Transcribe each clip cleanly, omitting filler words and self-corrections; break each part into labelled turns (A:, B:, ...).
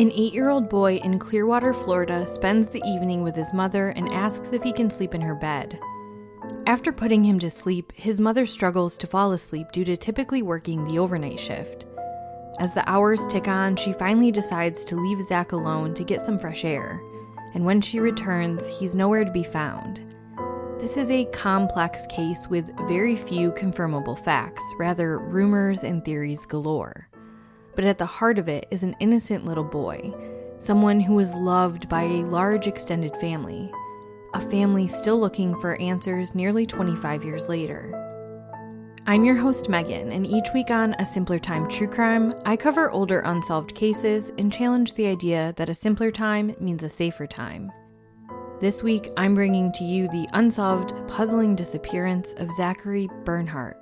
A: An 8-year-old boy in Clearwater, Florida spends the evening with his mother and asks if he can sleep in her bed. After putting him to sleep, his mother struggles to fall asleep due to typically working the overnight shift. As the hours tick on, she finally decides to leave Zach alone to get some fresh air, and when she returns, he's nowhere to be found. This is a complex case with very few confirmable facts, rather rumors and theories galore. But at the heart of it is an innocent little boy, someone who was loved by a large extended family, a family still looking for answers nearly 25 years later. I'm your host Megan, and each week on A Simpler Time True Crime, I cover older unsolved cases and challenge the idea that a simpler time means a safer time. This week, I'm bringing to you the unsolved, puzzling disappearance of Zachary Bernhardt.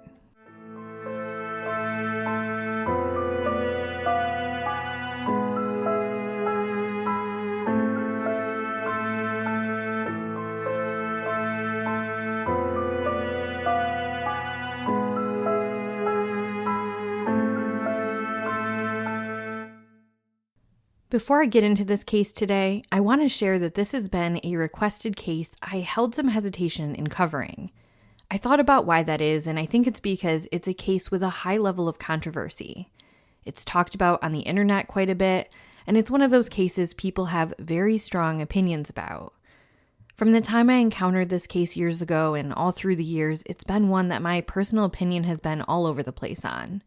A: Before I get into this case today, I want to share that this has been a requested case I held some hesitation in covering. I thought about why that is, and I think it's because it's a case with a high level of controversy. It's talked about on the internet quite a bit, and it's one of those cases people have very strong opinions about. From the time I encountered this case years ago and all through the years, it's been one that my personal opinion has been all over the place on.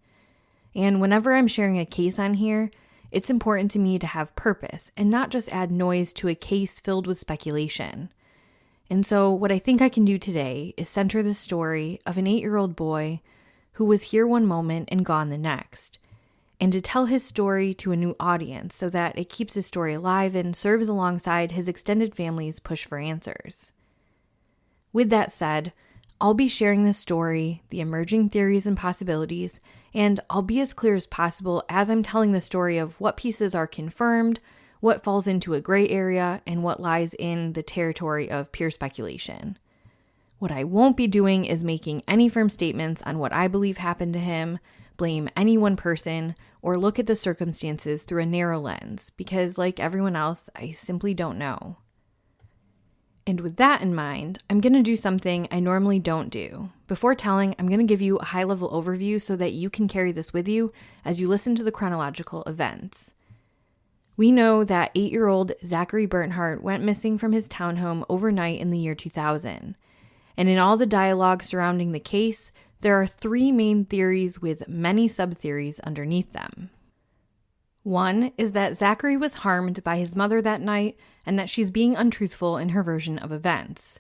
A: And whenever I'm sharing a case on here, it's important to me to have purpose and not just add noise to a case filled with speculation. And so what I think I can do today is center the story of an 8-year-old boy who was here one moment and gone the next, and to tell his story to a new audience so that it keeps his story alive and serves alongside his extended family's push for answers. With that said, I'll be sharing this story, the emerging theories and possibilities, and I'll be as clear as possible as I'm telling the story of what pieces are confirmed, what falls into a gray area, and what lies in the territory of pure speculation. What I won't be doing is making any firm statements on what I believe happened to him, blame any one person, or look at the circumstances through a narrow lens, because like everyone else, I simply don't know. And with that in mind, I'm going to do something I normally don't do. Before telling, I'm going to give you a high-level overview so that you can carry this with you as you listen to the chronological events. We know that 8-year-old Zachary Bernhardt went missing from his townhome overnight in the year 2000. And in all the dialogue surrounding the case, there are 3 main theories with many sub-theories underneath them. One is that Zachary was harmed by his mother that night and that she's being untruthful in her version of events.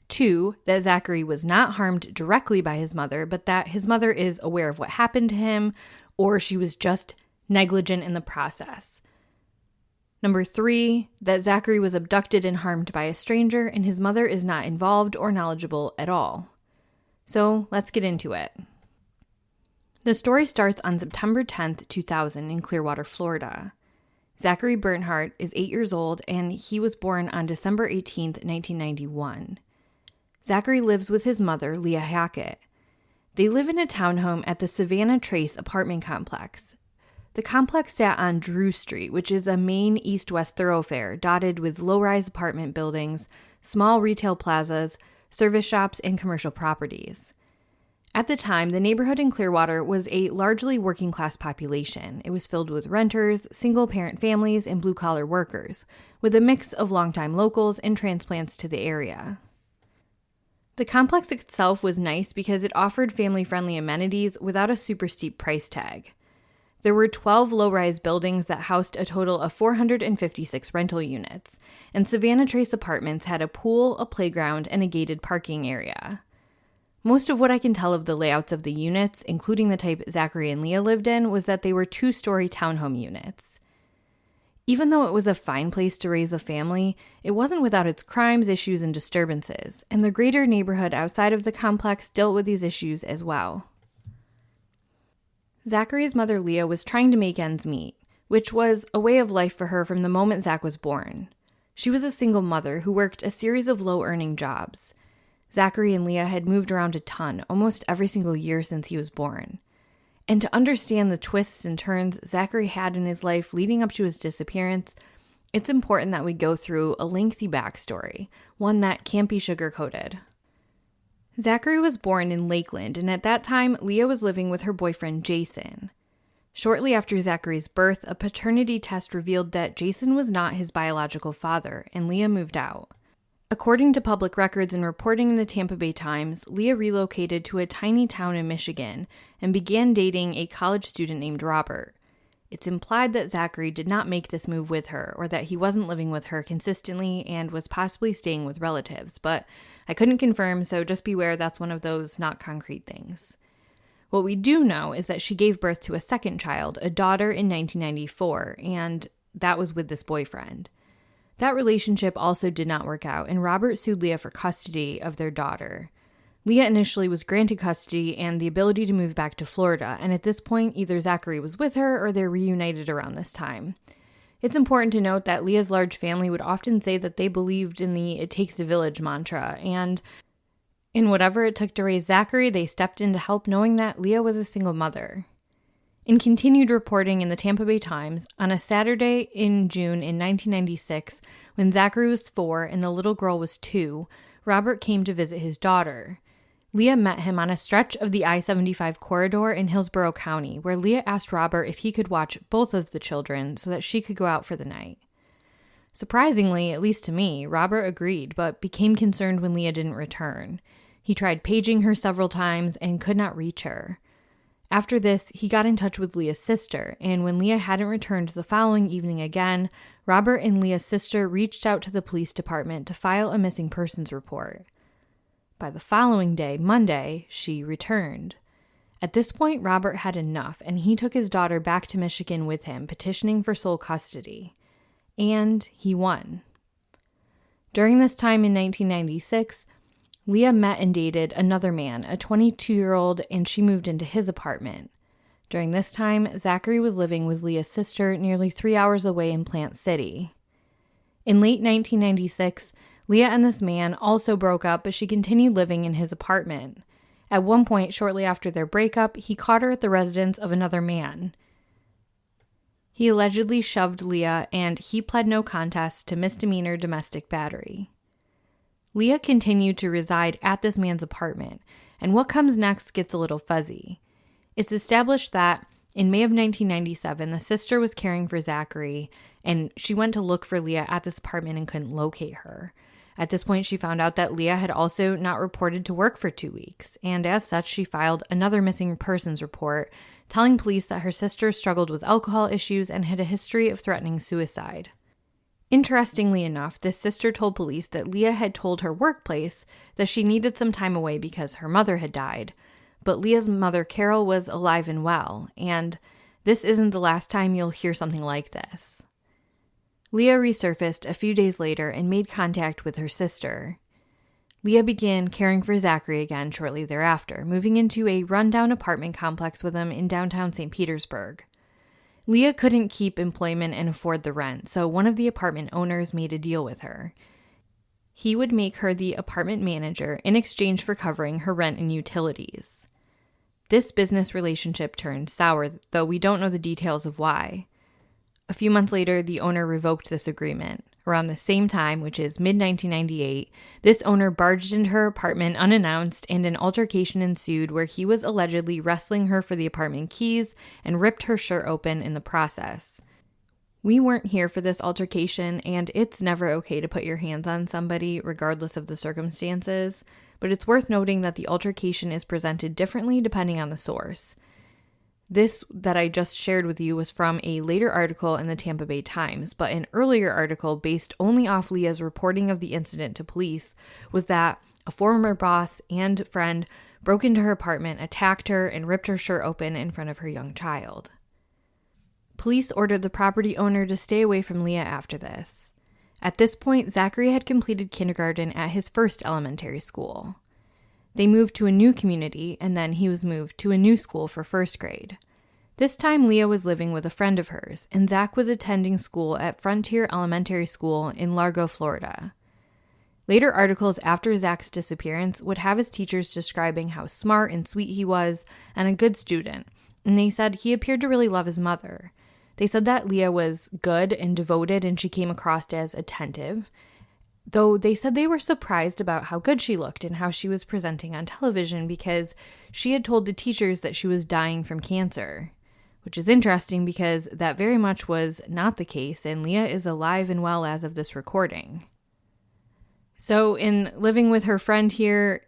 A: 2, that Zachary was not harmed directly by his mother, but that his mother is aware of what happened to him, or she was just negligent in the process. Number 3, that Zachary was abducted and harmed by a stranger and his mother is not involved or knowledgeable at all. So let's get into it. The story starts on September 10th, 2000 in Clearwater, Florida. Zachary Bernhardt is 8 years old and he was born on December 18th, 1991. Zachary lives with his mother, Leah Hackett. They live in a townhome at the Savannah Trace apartment complex. The complex sat on Drew Street, which is a main east-west thoroughfare dotted with low-rise apartment buildings, small retail plazas, service shops, and commercial properties. At the time, the neighborhood in Clearwater was a largely working-class population. It was filled with renters, single-parent families, and blue-collar workers, with a mix of longtime locals and transplants to the area. The complex itself was nice because it offered family-friendly amenities without a super steep price tag. There were 12 low-rise buildings that housed a total of 456 rental units, and Savannah Trace Apartments had a pool, a playground, and a gated parking area. Most of what I can tell of the layouts of the units, including the type Zachary and Leah lived in, was that they were 2-story townhome units. Even though it was a fine place to raise a family, it wasn't without its crimes, issues, and disturbances, and the greater neighborhood outside of the complex dealt with these issues as well. Zachary's mother Leah was trying to make ends meet, which was a way of life for her from the moment Zach was born. She was a single mother who worked a series of low-earning jobs. Zachary and Leah had moved around a ton, almost every single year since he was born. And to understand the twists and turns Zachary had in his life leading up to his disappearance, it's important that we go through a lengthy backstory, one that can't be sugar-coated. Zachary was born in Lakeland, and at that time, Leah was living with her boyfriend, Jason. Shortly after Zachary's birth, a paternity test revealed that Jason was not his biological father, and Leah moved out. According to public records and reporting in the Tampa Bay Times, Leah relocated to a tiny town in Michigan and began dating a college student named Robert. It's implied that Zachary did not make this move with her, or that he wasn't living with her consistently and was possibly staying with relatives, but I couldn't confirm, so just beware that's one of those not concrete things. What we do know is that she gave birth to a second child, a daughter, in 1994, and that was with this boyfriend. That relationship also did not work out, and Robert sued Leah for custody of their daughter. Leah initially was granted custody and the ability to move back to Florida, and at this point, either Zachary was with her or they're reunited around this time. It's important to note that Leah's large family would often say that they believed in the "it takes a village" mantra, and in whatever it took to raise Zachary, they stepped in to help, knowing that Leah was a single mother. In continued reporting in the Tampa Bay Times, on a Saturday in June in 1996, when Zachary was 4 and the little girl was 2, Robert came to visit his daughter. Leah met him on a stretch of the I-75 corridor in Hillsborough County, where Leah asked Robert if he could watch both of the children so that she could go out for the night. Surprisingly, at least to me, Robert agreed, but became concerned when Leah didn't return. He tried paging her several times and could not reach her. After this, he got in touch with Leah's sister, and when Leah hadn't returned the following evening again, Robert and Leah's sister reached out to the police department to file a missing persons report. By the following day, Monday, she returned. At this point, Robert had enough, and he took his daughter back to Michigan with him, petitioning for sole custody. And he won. During this time in 1996, Leah met and dated another man, a 22-year-old, and she moved into his apartment. During this time, Zachary was living with Leah's sister nearly 3 hours away in Plant City. In late 1996, Leah and this man also broke up, but she continued living in his apartment. At one point, shortly after their breakup, he caught her at the residence of another man. He allegedly shoved Leah, and he pled no contest to misdemeanor domestic battery. Leah continued to reside at this man's apartment, and what comes next gets a little fuzzy. It's established that in May of 1997, the sister was caring for Zachary, and she went to look for Leah at this apartment and couldn't locate her. At this point, she found out that Leah had also not reported to work for 2 weeks, and as such, she filed another missing persons report, telling police that her sister struggled with alcohol issues and had a history of threatening suicide. Interestingly enough, this sister told police that Leah had told her workplace that she needed some time away because her mother had died, but Leah's mother, Carol, was alive and well, and this isn't the last time you'll hear something like this. Leah resurfaced a few days later and made contact with her sister. Leah began caring for Zachary again shortly thereafter, moving into a rundown apartment complex with him in downtown St. Petersburg. Leah couldn't keep employment and afford the rent, so one of the apartment owners made a deal with her. He would make her the apartment manager in exchange for covering her rent and utilities. This business relationship turned sour, though we don't know the details of why. A few months later, the owner revoked this agreement. Around the same time, which is mid-1998, this owner barged into her apartment unannounced, and an altercation ensued where he was allegedly wrestling her for the apartment keys and ripped her shirt open in the process. We weren't here for this altercation, and it's never okay to put your hands on somebody regardless of the circumstances, but it's worth noting that the altercation is presented differently depending on the source. This that I just shared with you was from a later article in the Tampa Bay Times, but an earlier article based only off Leah's reporting of the incident to police was that a former boss and friend broke into her apartment, attacked her, and ripped her shirt open in front of her young child. Police ordered the property owner to stay away from Leah after this. At this point, Zachary had completed kindergarten at his first elementary school. They moved to a new community, and then he was moved to a new school for first grade. This time, Leah was living with a friend of hers, and Zach was attending school at Frontier Elementary School in Largo, Florida. Later articles after Zach's disappearance would have his teachers describing how smart and sweet he was and a good student, and they said he appeared to really love his mother. They said that Leah was good and devoted, and she came across as attentive, though they said they were surprised about how good she looked and how she was presenting on television because she had told the teachers that she was dying from cancer, which is interesting because that very much was not the case, and Leah is alive and well as of this recording. So in living with her friend here,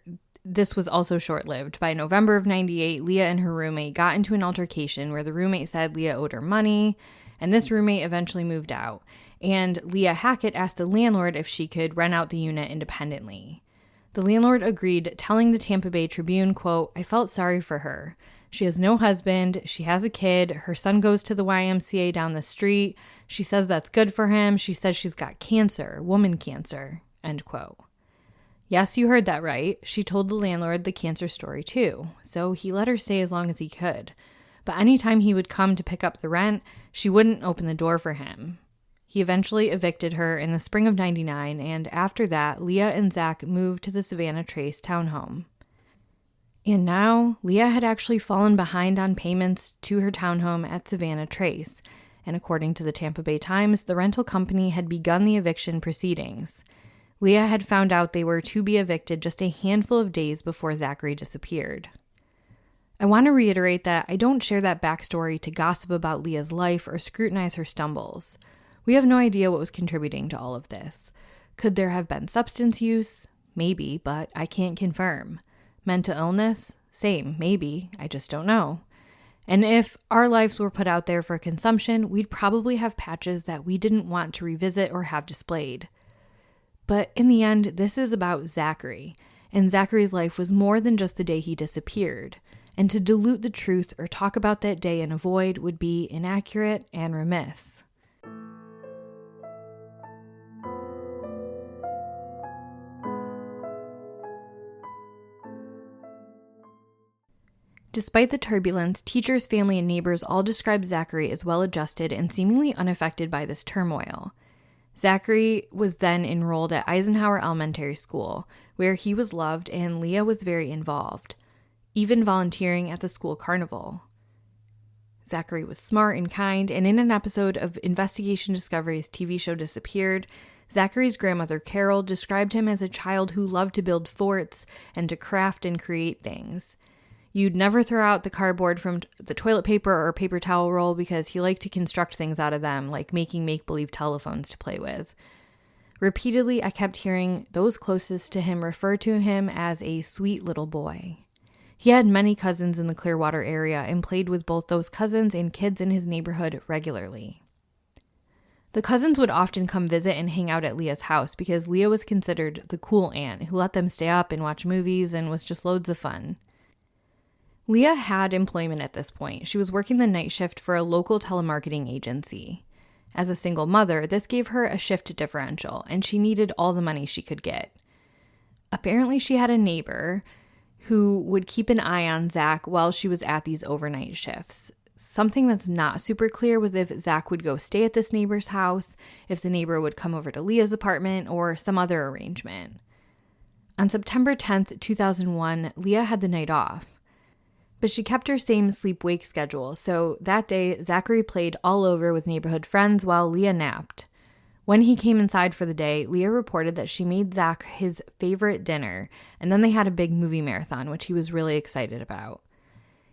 A: this was also short-lived. By November of 98, Leah and her roommate got into an altercation where the roommate said Leah owed her money, and this roommate eventually moved out. And Leah Hackett asked the landlord if she could rent out the unit independently. The landlord agreed, telling the Tampa Bay Tribune, quote, "I felt sorry for her. She has no husband, she has a kid, her son goes to the YMCA down the street, she says that's good for him, she says she's got cancer, woman cancer," end quote. Yes, you heard that right. She told the landlord the cancer story too, so he let her stay as long as he could. But anytime he would come to pick up the rent, she wouldn't open the door for him. He eventually evicted her in the spring of 99, and after that, Leah and Zach moved to the Savannah Trace townhome. And now, Leah had actually fallen behind on payments to her townhome at Savannah Trace, and according to the Tampa Bay Times, the rental company had begun the eviction proceedings. Leah had found out they were to be evicted just a handful of days before Zachary disappeared. I want to reiterate that I don't share that backstory to gossip about Leah's life or scrutinize her stumbles. We have no idea what was contributing to all of this. Could there have been substance use? Maybe, but I can't confirm. Mental illness? Same, maybe. I just don't know. And if our lives were put out there for consumption, we'd probably have patches that we didn't want to revisit or have displayed. But in the end, this is about Zachary, and Zachary's life was more than just the day he disappeared, and to dilute the truth or talk about that day in a void would be inaccurate and remiss. Despite the turbulence, teachers, family, and neighbors all described Zachary as well-adjusted and seemingly unaffected by this turmoil. Zachary was then enrolled at Eisenhower Elementary School, where he was loved and Leah was very involved, even volunteering at the school carnival. Zachary was smart and kind, and in an episode of Investigation Discovery's TV show Disappeared, Zachary's grandmother Carol described him as a child who loved to build forts and to craft and create things. You'd never throw out the cardboard from the toilet paper or paper towel roll because he liked to construct things out of them, like making make-believe telephones to play with. Repeatedly, I kept hearing those closest to him refer to him as a sweet little boy. He had many cousins in the Clearwater area and played with both those cousins and kids in his neighborhood regularly. The cousins would often come visit and hang out at Leah's house because Leah was considered the cool aunt who let them stay up and watch movies and was just loads of fun. Leah had employment at this point. She was working the night shift for a local telemarketing agency. As a single mother, this gave her a shift differential, and she needed all the money she could get. Apparently, she had a neighbor who would keep an eye on Zach while she was at these overnight shifts. Something that's not super clear was if Zach would go stay at this neighbor's house, if the neighbor would come over to Leah's apartment, or some other arrangement. On September 10th, 2001, Leah had the night off. But she kept her same sleep-wake schedule, so that day, Zachary played all over with neighborhood friends while Leah napped. When he came inside for the day, Leah reported that she made Zach his favorite dinner, and then they had a big movie marathon, which he was really excited about.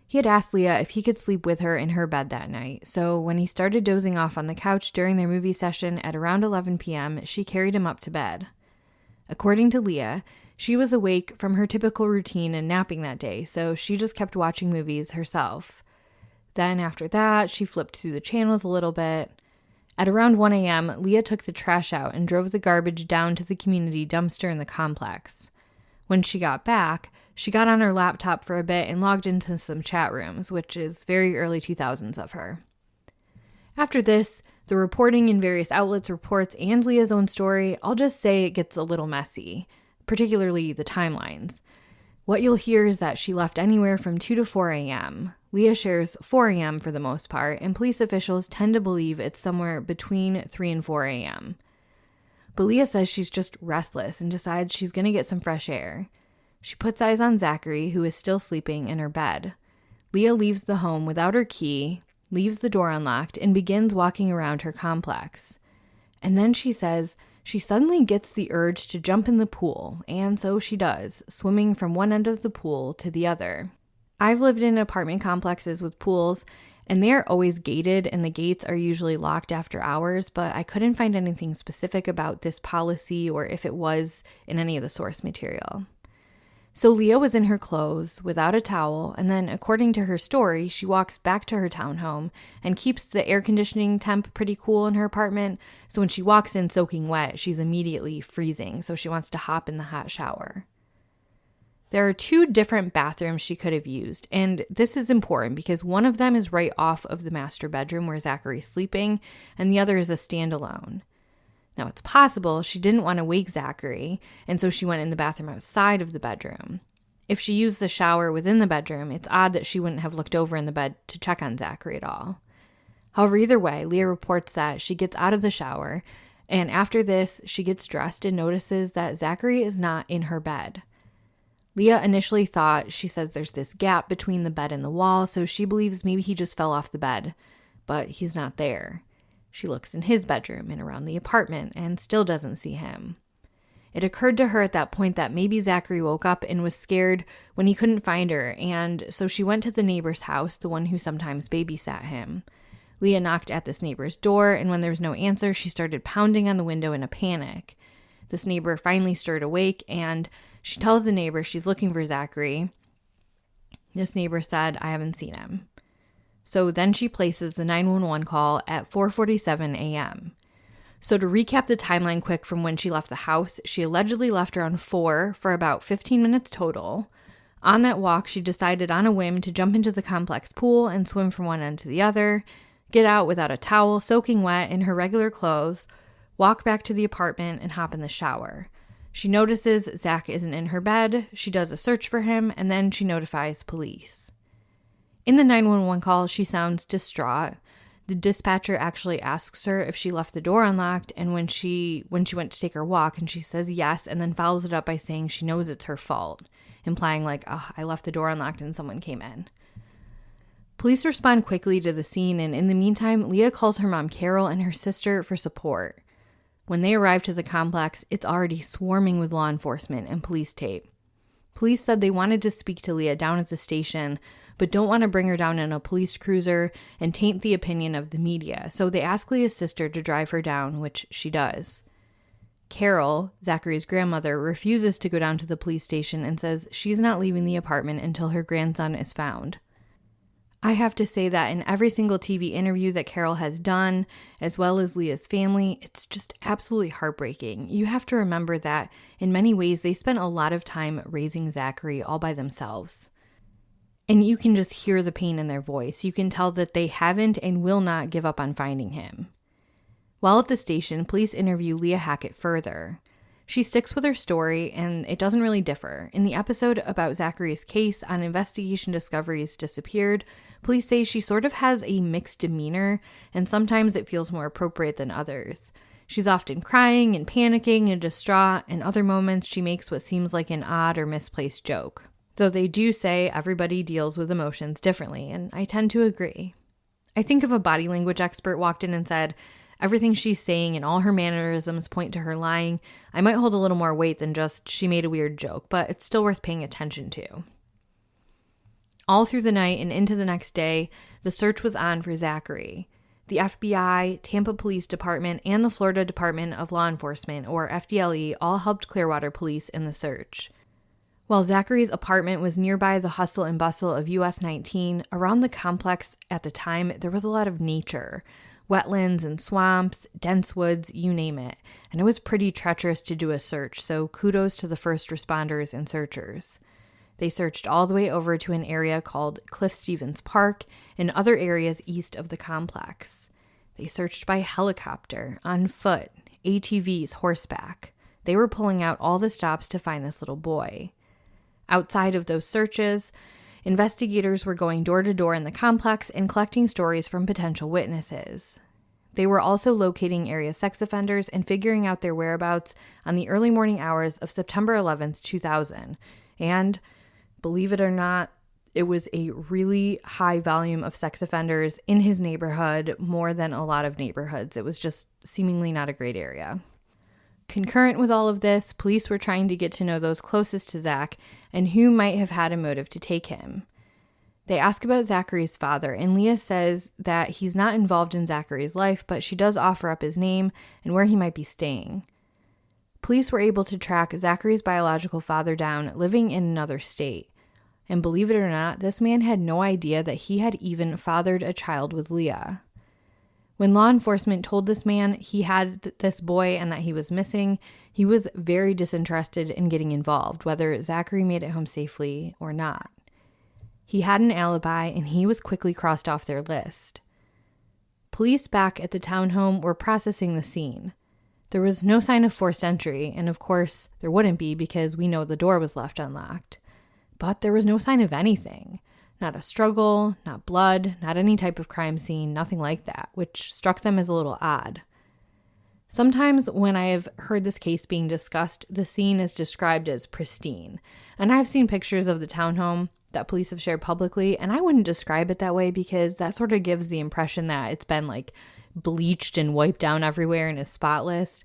A: He had asked Leah if he could sleep with her in her bed that night, so when he started dozing off on the couch during their movie session at around 11 p.m., she carried him up to bed. According to Leah, she was awake from her typical routine and napping that day, so she just kept watching movies herself. Then after that, she flipped through the channels a little bit. At around 1 a.m., Leah took the trash out and drove the garbage down to the community dumpster in the complex. When she got back, she got on her laptop for a bit and logged into some chat rooms, which is very early 2000s of her. After this, the reporting in various outlets reports and Leah's own story, I'll just say it gets a little messy. Particularly the timelines. What you'll hear is that she left anywhere from 2 to 4 a.m. Leah shares 4 a.m. for the most part, and police officials tend to believe it's somewhere between 3 and 4 a.m. But Leah says she's just restless and decides she's going to get some fresh air. She puts eyes on Zachary, who is still sleeping in her bed. Leah leaves the home without her key, leaves the door unlocked, and begins walking around her complex. And then she says she suddenly gets the urge to jump in the pool, and so she does, swimming from one end of the pool to the other. I've lived in apartment complexes with pools, and they are always gated, and the gates are usually locked after hours, but I couldn't find anything specific about this policy or if it was in any of the source material. So Leah was in her clothes, without a towel, and then, according to her story, she walks back to her townhome and keeps the air conditioning temp pretty cool in her apartment, so when she walks in soaking wet, she's immediately freezing, so she wants to hop in the hot shower. There are 2 different bathrooms she could have used, and this is important because one of them is right off of the master bedroom where Zachary's sleeping, and the other is a standalone. Now, it's possible she didn't want to wake Zachary, and so she went in the bathroom outside of the bedroom. If she used the shower within the bedroom, it's odd that she wouldn't have looked over in the bed to check on Zachary at all. However, either way, Leah reports that she gets out of the shower, and after this, she gets dressed and notices that Zachary is not in her bed. Leah initially thought, she says there's this gap between the bed and the wall, so she believes maybe he just fell off the bed, but he's not there. She looks in his bedroom and around the apartment and still doesn't see him. It occurred to her at that point that maybe Zachary woke up and was scared when he couldn't find her, and so she went to the neighbor's house, the one who sometimes babysat him. Leah knocked at this neighbor's door, and when there was no answer, she started pounding on the window in a panic. This neighbor finally stirred awake, and she tells the neighbor she's looking for Zachary. This neighbor said, "I haven't seen him." So then she places the 911 call at 4:47 a.m. So to recap the timeline quick from when she left the house, she allegedly left around 4 for about 15 minutes total. On that walk, she decided on a whim to jump into the complex pool and swim from one end to the other, get out without a towel, soaking wet in her regular clothes, walk back to the apartment, and hop in the shower. She notices Zach isn't in her bed, she does a search for him, and then she notifies police. In the 911 call, she sounds distraught. The dispatcher actually asks her if she left the door unlocked and when she went to take her walk, and she says yes, and then follows it up by saying she knows it's her fault, implying like, "Oh, I left the door unlocked and someone came in." Police respond quickly to the scene, and in the meantime, Leah calls her mom Carol and her sister for support. When they arrive to the complex, it's already swarming with law enforcement and police tape. Police said they wanted to speak to Leah down at the station, but don't want to bring her down in a police cruiser and taint the opinion of the media, so they ask Leah's sister to drive her down, which she does. Carol, Zachary's grandmother, refuses to go down to the police station and says she's not leaving the apartment until her grandson is found. I have to say that in every single TV interview that Carol has done, as well as Leah's family, it's just absolutely heartbreaking. You have to remember that in many ways they spent a lot of time raising Zachary all by themselves. And you can just hear the pain in their voice. You can tell that they haven't and will not give up on finding him. While at the station, police interview Leah Hackett further. She sticks with her story, and it doesn't really differ. In the episode about Zachary's case on Investigation Discovery's Disappeared, police say she sort of has a mixed demeanor, and sometimes it feels more appropriate than others. She's often crying and panicking and distraught, and other moments she makes what seems like an odd or misplaced joke. Though they do say everybody deals with emotions differently, and I tend to agree. I think if a body language expert walked in and said, everything she's saying and all her mannerisms point to her lying, I might hold a little more weight than just she made a weird joke, but it's still worth paying attention to. All through the night and into the next day, the search was on for Zachary. The FBI, Tampa Police Department, and the Florida Department of Law Enforcement, or FDLE, all helped Clearwater police in the search. While Zachary's apartment was nearby the hustle and bustle of US 19, around the complex at the time, there was a lot of nature. Wetlands and swamps, dense woods, you name it. And it was pretty treacherous to do a search, so kudos to the first responders and searchers. They searched all the way over to an area called Cliff Stevens Park and other areas east of the complex. They searched by helicopter, on foot, ATVs, horseback. They were pulling out all the stops to find this little boy. Outside of those searches, investigators were going door to door in the complex and collecting stories from potential witnesses. They were also locating area sex offenders and figuring out their whereabouts on the early morning hours of September 11th, 2000. And, believe it or not, It was a really high volume of sex offenders in his neighborhood, more than a lot of neighborhoods. It was just seemingly not a great area. Concurrent with all of this, police were trying to get to know those closest to Zach and who might have had a motive to take him. They ask about Zachary's father, and Leah says that he's not involved in Zachary's life, but she does offer up his name and where he might be staying. Police were able to track Zachary's biological father down, living in another state. And believe it or not, this man had no idea that he had even fathered a child with Leah. When law enforcement told this man he had this boy and that he was missing, he was very disinterested in getting involved, whether Zachary made it home safely or not. He had an alibi, and he was quickly crossed off their list. Police back at the townhome were processing the scene. There was no sign of forced entry, and of course, there wouldn't be because we know the door was left unlocked. But there was no sign of anything. Not a struggle, not blood, not any type of crime scene, nothing like that, which struck them as a little odd. Sometimes when I have heard this case being discussed, the scene is described as pristine. And I've seen pictures of the townhome that police have shared publicly, and I wouldn't describe it that way because that sort of gives the impression that it's been like bleached and wiped down everywhere and is spotless.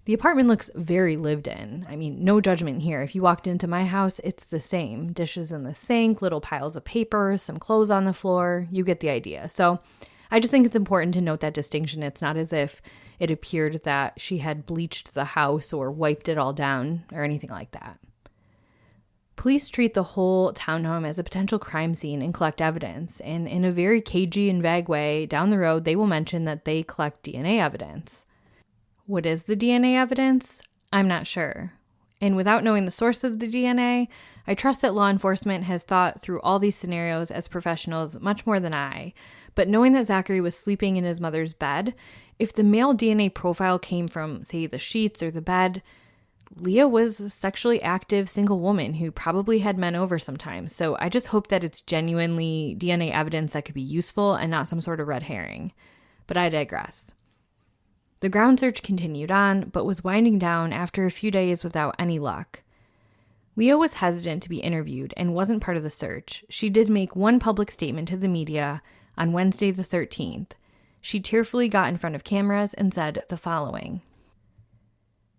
A: The apartment looks very lived in. I mean, no judgment here. If you walked into my house, it's the same. Dishes in the sink, little piles of papers, some clothes on the floor. You get the idea. So I just think it's important to note that distinction. It's not as if it appeared that she had bleached the house or wiped it all down or anything like that. Police treat the whole townhome as a potential crime scene and collect evidence. And in a very cagey and vague way, down the road, they will mention that they collect DNA evidence. What is the DNA evidence? I'm not sure. And without knowing the source of the DNA, I trust that law enforcement has thought through all these scenarios as professionals much more than I. But knowing that Zachary was sleeping in his mother's bed, if the male DNA profile came from, say, the sheets or the bed, Leah was a sexually active single woman who probably had men over sometimes. So I just hope that it's genuinely DNA evidence that could be useful and not some sort of red herring. But I digress. The ground search continued on, but was winding down after a few days without any luck. Leah was hesitant to be interviewed and wasn't part of the search. She did make one public statement to the media on Wednesday the 13th. She tearfully got in front of cameras and said the following.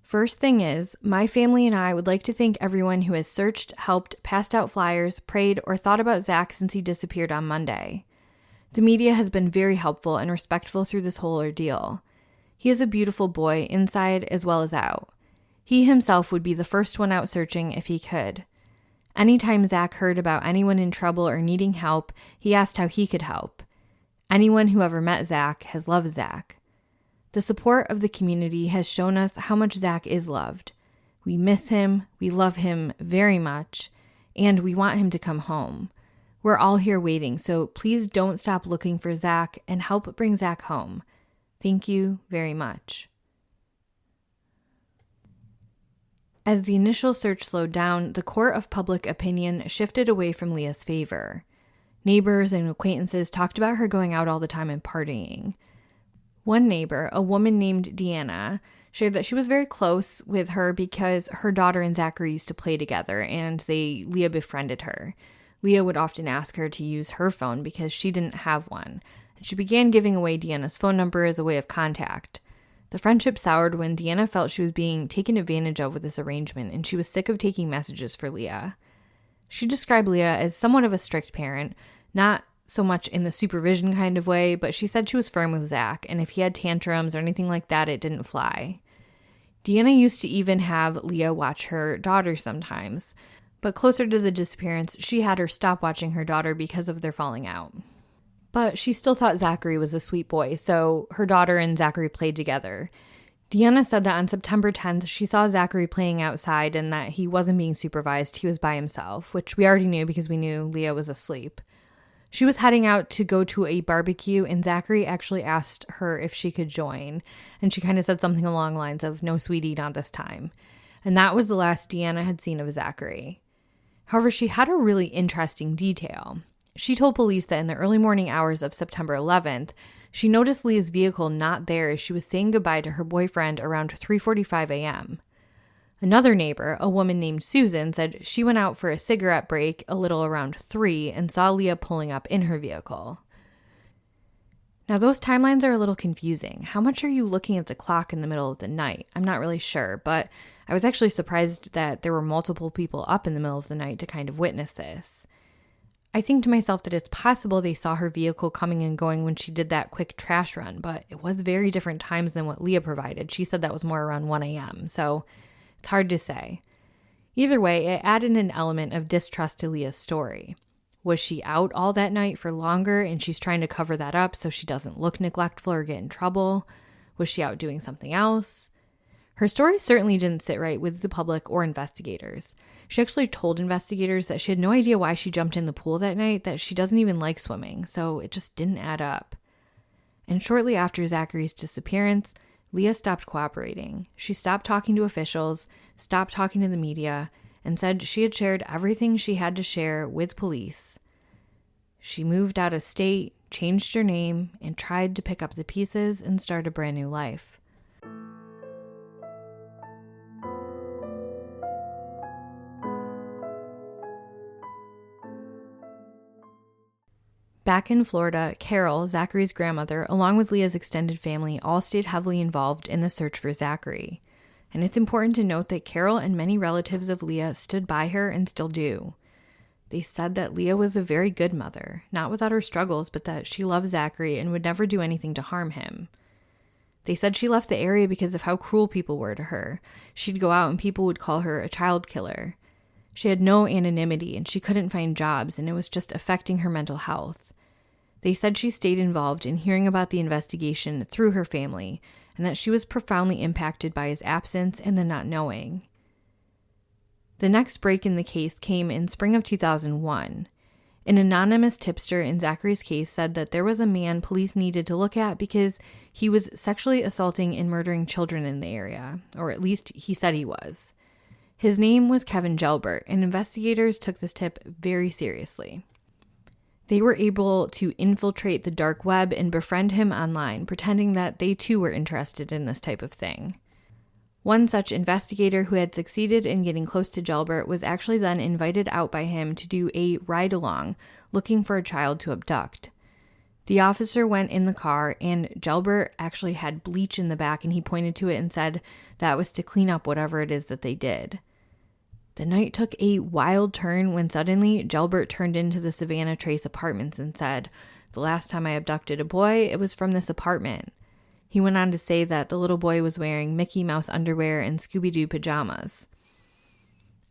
A: First thing is, my family and I would like to thank everyone who has searched, helped, passed out flyers, prayed, or thought about Zach since he disappeared on Monday. The media has been very helpful and respectful through this whole ordeal. He is a beautiful boy, inside as well as out. He himself would be the first one out searching if he could. Anytime Zach heard about anyone in trouble or needing help, he asked how he could help. Anyone who ever met Zach has loved Zach. The support of the community has shown us how much Zach is loved. We miss him, we love him very much, and we want him to come home. We're all here waiting, so please don't stop looking for Zach and help bring Zach home. Thank you very much. As the initial search slowed down, the court of public opinion shifted away from Leah's favor. Neighbors and acquaintances talked about her going out all the time and partying. One neighbor, a woman named Deanna, shared that she was very close with her because her daughter and Zachary used to play together and Leah befriended her. Leah would often ask her to use her phone because she didn't have one. And she began giving away Deanna's phone number as a way of contact. The friendship soured when Deanna felt she was being taken advantage of with this arrangement, and she was sick of taking messages for Leah. She described Leah as somewhat of a strict parent, not so much in the supervision kind of way, but she said she was firm with Zach, and if he had tantrums or anything like that, it didn't fly. Deanna used to even have Leah watch her daughter sometimes, but closer to the disappearance, she had her stop watching her daughter because of their falling out. But she still thought Zachary was a sweet boy, so her daughter and Zachary played together. Deanna said that on September 10th, she saw Zachary playing outside and that he wasn't being supervised, he was by himself, which we already knew because we knew Leah was asleep. She was heading out to go to a barbecue, and Zachary actually asked her if she could join, and she kind of said something along the lines of, "No, sweetie, not this time." And that was the last Deanna had seen of Zachary. However, she had a really interesting detail. She told police that in the early morning hours of September 11th, she noticed Leah's vehicle not there as she was saying goodbye to her boyfriend around 3:45 a.m. Another neighbor, a woman named Susan, said she went out for a cigarette break a little around 3 and saw Leah pulling up in her vehicle. Now, those timelines are a little confusing. How much are you looking at the clock in the middle of the night? I'm not really sure, but I was actually surprised that there were multiple people up in the middle of the night to kind of witness this. I think to myself that it's possible they saw her vehicle coming and going when she did that quick trash run, but it was very different times than what Leah provided. She said that was more around 1 a.m., so it's hard to say. Either way, it added an element of distrust to Leah's story. Was she out all that night for longer and she's trying to cover that up so she doesn't look neglectful or get in trouble? Was she out doing something else? Her story certainly didn't sit right with the public or investigators. She actually told investigators that she had no idea why she jumped in the pool that night, that she doesn't even like swimming, so it just didn't add up. And shortly after Zachary's disappearance, Leah stopped cooperating. She stopped talking to officials, stopped talking to the media, and said she had shared everything she had to share with police. She moved out of state, changed her name, and tried to pick up the pieces and start a brand new life. Back in Florida, Carol, Zachary's grandmother, along with Leah's extended family, all stayed heavily involved in the search for Zachary. And it's important to note that Carol and many relatives of Leah stood by her and still do. They said that Leah was a very good mother, not without her struggles, but that she loved Zachary and would never do anything to harm him. They said she left the area because of how cruel people were to her. She'd go out and people would call her a child killer. She had no anonymity and she couldn't find jobs, and it was just affecting her mental health. They said she stayed involved in hearing about the investigation through her family, and that she was profoundly impacted by his absence and the not knowing. The next break in the case came in spring of 2001. An anonymous tipster in Zachary's case said that there was a man police needed to look at because he was sexually assaulting and murdering children in the area, or at least he said he was. His name was Kevin Gelbert, and investigators took this tip very seriously. They were able to infiltrate the dark web and befriend him online, pretending that they too were interested in this type of thing. One such investigator who had succeeded in getting close to Gelbert was actually then invited out by him to do a ride-along, looking for a child to abduct. The officer went in the car, and Gelbert actually had bleach in the back, and he pointed to it and said that was to clean up whatever it is that they did. The night took a wild turn when suddenly Gelbert turned into the Savannah Trace apartments and said, "The last time I abducted a boy, it was from this apartment." He went on to say that the little boy was wearing Mickey Mouse underwear and Scooby-Doo pajamas.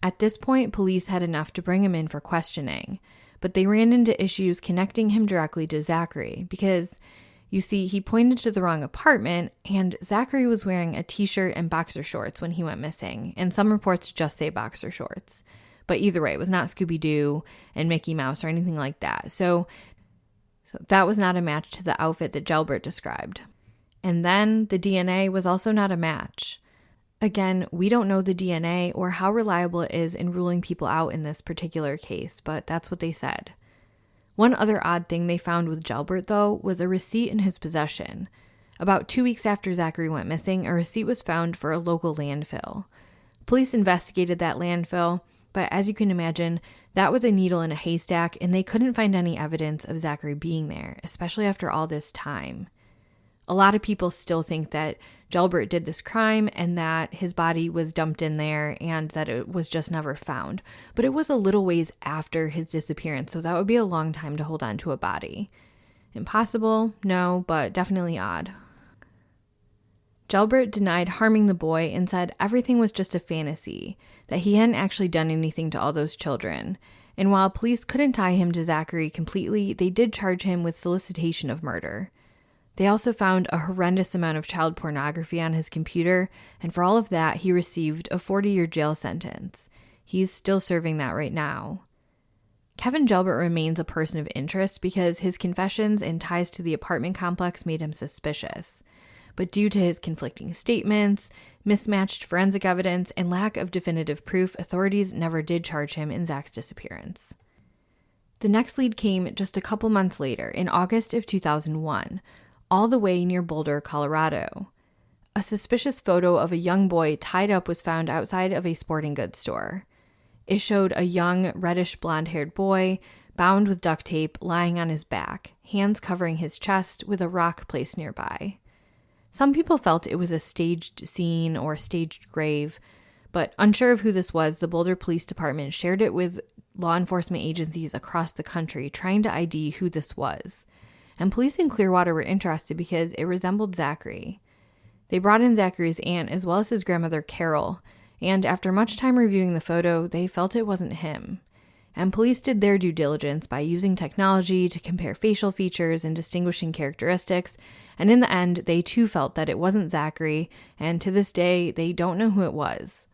A: At this point, police had enough to bring him in for questioning, but they ran into issues connecting him directly to Zachary because, you see, he pointed to the wrong apartment, and Zachary was wearing a t-shirt and boxer shorts when he went missing, and some reports just say boxer shorts. But either way, it was not Scooby-Doo and Mickey Mouse or anything like that. So that was not a match to the outfit that Gelbert described. And then the DNA was also not a match. Again, we don't know the DNA or how reliable it is in ruling people out in this particular case, but that's what they said. One other odd thing they found with Gelbert, though, was a receipt in his possession. About 2 weeks after Zachary went missing, a receipt was found for a local landfill. Police investigated that landfill, but as you can imagine, that was a needle in a haystack, and they couldn't find any evidence of Zachary being there, especially after all this time. A lot of people still think that Gelbert did this crime and that his body was dumped in there and that it was just never found. But it was a little ways after his disappearance, so that would be a long time to hold on to a body. Impossible? No, but definitely odd. Gelbert denied harming the boy and said everything was just a fantasy, that he hadn't actually done anything to all those children. And while police couldn't tie him to Zachary completely, they did charge him with solicitation of murder. They also found a horrendous amount of child pornography on his computer, and for all of that, he received a 40-year jail sentence. He's still serving that right now. Kevin Gelbert remains a person of interest because his confessions and ties to the apartment complex made him suspicious. But due to his conflicting statements, mismatched forensic evidence, and lack of definitive proof, authorities never did charge him in Zach's disappearance. The next lead came just a couple months later, in August of 2001, all the way near Boulder, Colorado. A suspicious photo of a young boy tied up was found outside of a sporting goods store. It showed a young, reddish blonde-haired boy, bound with duct tape, lying on his back, hands covering his chest with a rock placed nearby. Some people felt it was a staged scene or staged grave, but unsure of who this was, the Boulder Police Department shared it with law enforcement agencies across the country, trying to ID who this was. And police in Clearwater were interested because it resembled Zachary. They brought in Zachary's aunt as well as his grandmother, Carol, and after much time reviewing the photo, they felt it wasn't him. And police did their due diligence by using technology to compare facial features and distinguishing characteristics, and in the end, they too felt that it wasn't Zachary, and to this day, they don't know who it was.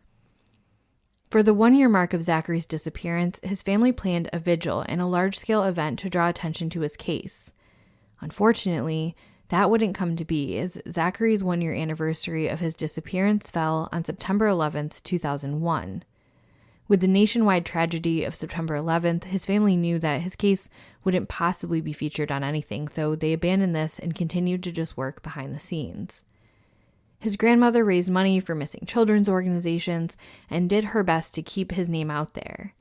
A: For the 1-year mark of Zachary's disappearance, his family planned a vigil and a large-scale event to draw attention to his case. Unfortunately, that wouldn't come to be, as Zachary's 1-year anniversary of his disappearance fell on September 11th, 2001. With the nationwide tragedy of September 11th, his family knew that his case wouldn't possibly be featured on anything, so they abandoned this and continued to just work behind the scenes. His grandmother raised money for missing children's organizations and did her best to keep his name out there.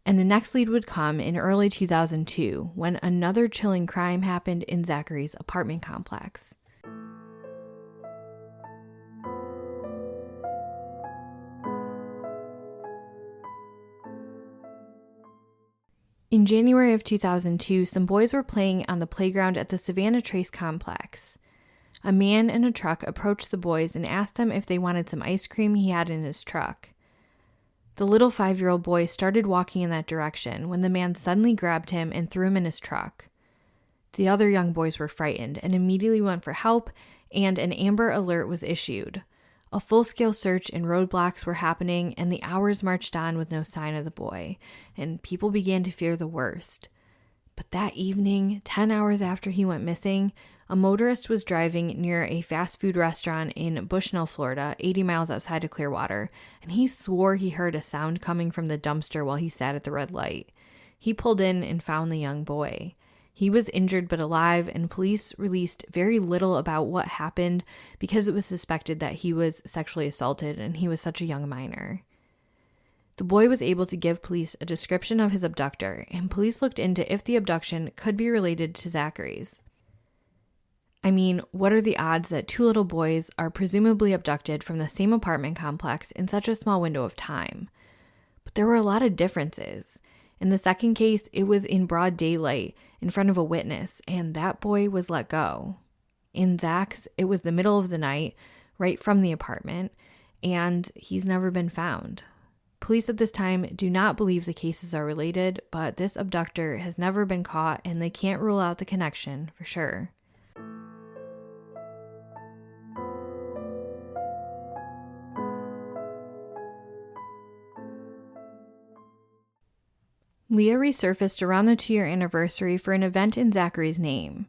A: And the next lead would come in early 2002, when another chilling crime happened in Zachary's apartment complex. In January of 2002, some boys were playing on the playground at the Savannah Trace complex. A man in a truck approached the boys and asked them if they wanted some ice cream he had in his truck. The little 5-year-old boy started walking in that direction when the man suddenly grabbed him and threw him in his truck. The other young boys were frightened and immediately went for help, and an Amber Alert was issued. A full-scale search and roadblocks were happening, and the hours marched on with no sign of the boy, and people began to fear the worst. But that evening, 10 hours after he went missing, a motorist was driving near a fast food restaurant in Bushnell, Florida, 80 miles outside of Clearwater, and he swore he heard a sound coming from the dumpster while he sat at the red light. He pulled in and found the young boy. He was injured but alive, and police released very little about what happened because it was suspected that he was sexually assaulted and he was such a young minor. The boy was able to give police a description of his abductor, and police looked into if the abduction could be related to Zachary's. I mean, what are the odds that 2 little boys are presumably abducted from the same apartment complex in such a small window of time? But there were a lot of differences. In the second case, it was in broad daylight in front of a witness, and that boy was let go. In Zach's, it was the middle of the night, right from the apartment, and he's never been found. Police at this time do not believe the cases are related, but this abductor has never been caught, and they can't rule out the connection for sure. Leah resurfaced around the 2-year anniversary for an event in Zachary's name.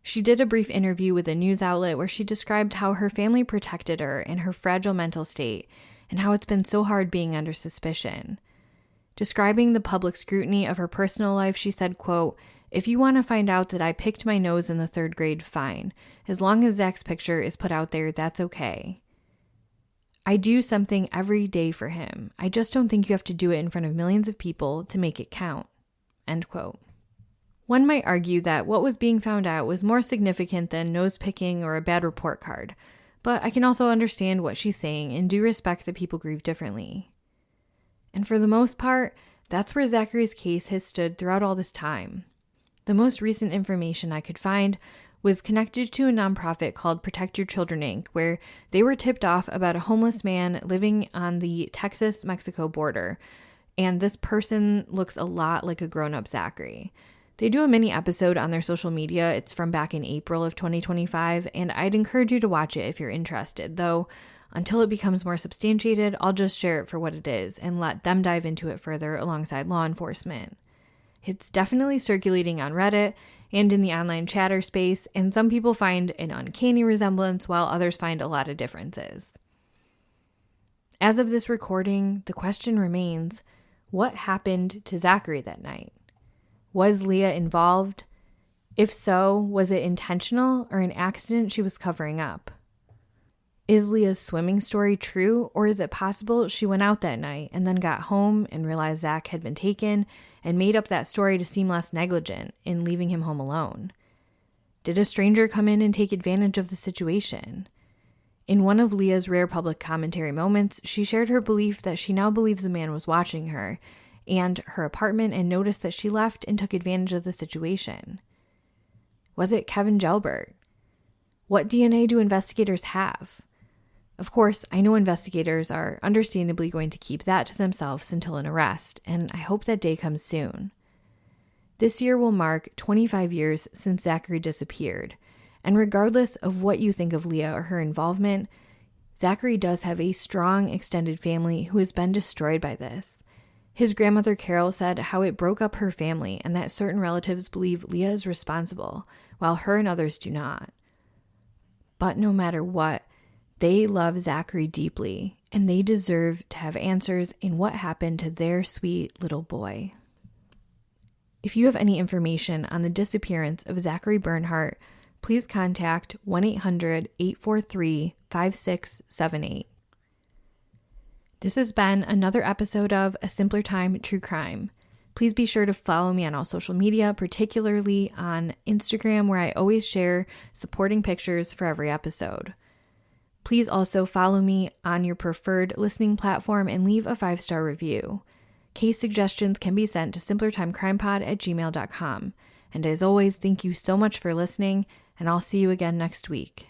A: She did a brief interview with a news outlet where she described how her family protected her in her fragile mental state and how it's been so hard being under suspicion. Describing the public scrutiny of her personal life, she said, quote, "If you want to find out that I picked my nose in the 3rd grade, fine. As long as Zach's picture is put out there, that's okay. I do something every day for him. I just don't think you have to do it in front of millions of people to make it count." End quote. One might argue that what was being found out was more significant than nose-picking or a bad report card, but I can also understand what she's saying and do respect that people grieve differently. And for the most part, that's where Zachary's case has stood throughout all this time. The most recent information I could find was connected to a nonprofit called Protect Your Children, Inc., where they were tipped off about a homeless man living on the Texas-Mexico border, and this person looks a lot like a grown-up Zachary. They do a mini episode on their social media. It's from back in April of 2025, and I'd encourage you to watch it if you're interested, though until it becomes more substantiated, I'll just share it for what it is and let them dive into it further alongside law enforcement. It's definitely circulating on Reddit and in the online chatter space, and some people find an uncanny resemblance while others find a lot of differences. As of this recording, the question remains, what happened to Zachary that night? Was Leah involved? If so, was it intentional or an accident she was covering up? Is Leah's swimming story true, or is it possible she went out that night and then got home and realized Zach had been taken and made up that story to seem less negligent in leaving him home alone? Did a stranger come in and take advantage of the situation? In one of Leah's rare public commentary moments, she shared her belief that she now believes a man was watching her and her apartment and noticed that she left and took advantage of the situation. Was it Kevin Gelbert? What DNA do investigators have? Of course, I know investigators are understandably going to keep that to themselves until an arrest, and I hope that day comes soon. This year will mark 25 years since Zachary disappeared, and regardless of what you think of Leah or her involvement, Zachary does have a strong extended family who has been destroyed by this. His grandmother Carol said how it broke up her family and that certain relatives believe Leah is responsible, while her and others do not. But no matter what, they love Zachary deeply, and they deserve to have answers in what happened to their sweet little boy. If you have any information on the disappearance of Zachary Bernhardt, please contact 1-800-843-5678. This has been another episode of A Simpler Time True Crime. Please be sure to follow me on all social media, particularly on Instagram, where I always share supporting pictures for every episode. Please also follow me on your preferred listening platform and leave a 5-star review. Case suggestions can be sent to simplertimecrimepod@gmail.com. And as always, thank you so much for listening, and I'll see you again next week.